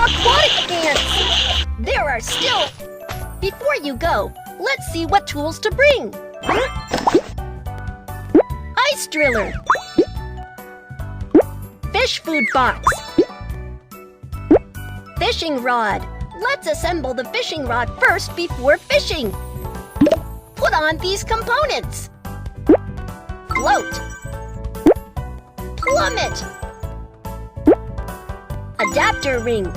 are aquatic ants! There are still... Before you go, let's see what tools to bring. Ice driller. Fish food box. Fishing rod. Let's assemble the fishing rod first before fishing. Put on these components. Float. Plummet. Adapter ring.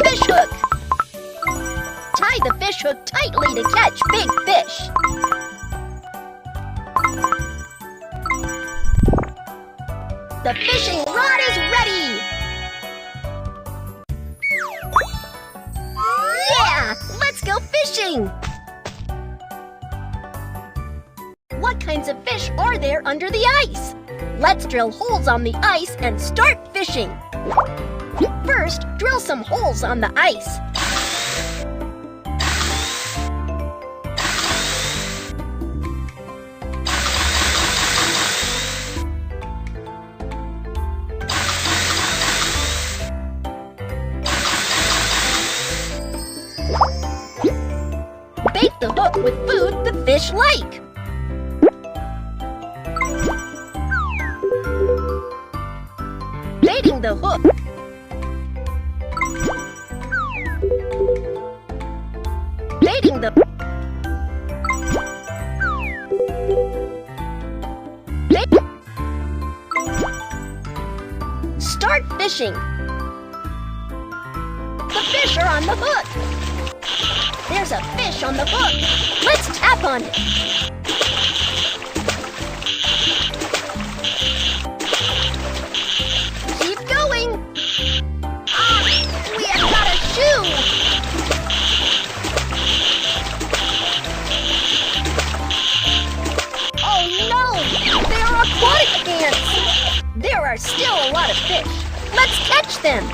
Fish hook. Tie the fish hook tightly to catch big fish. The fishing rod is ready! Yeah! Let's go fishing! What kinds of fish are there under the ice? Let's drill holes on the ice and start fishing. First, drill some holes on the ice. Bait the hook with food the fish like. Baiting the hook. Baiting the... Start fishing. The fish are on the hook. There's a fish on the hook. Let's tap on it. Keep going. Ah, we have got a shoe. Oh no, they are aquatic ants. There are still a lot of fish. Let's catch them.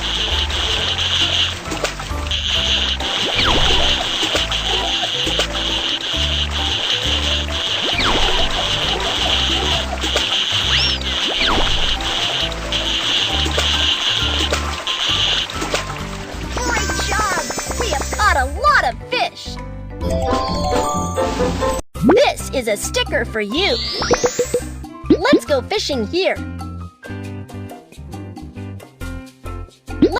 A lot of fish. This is a sticker for you. Let's go fishing here.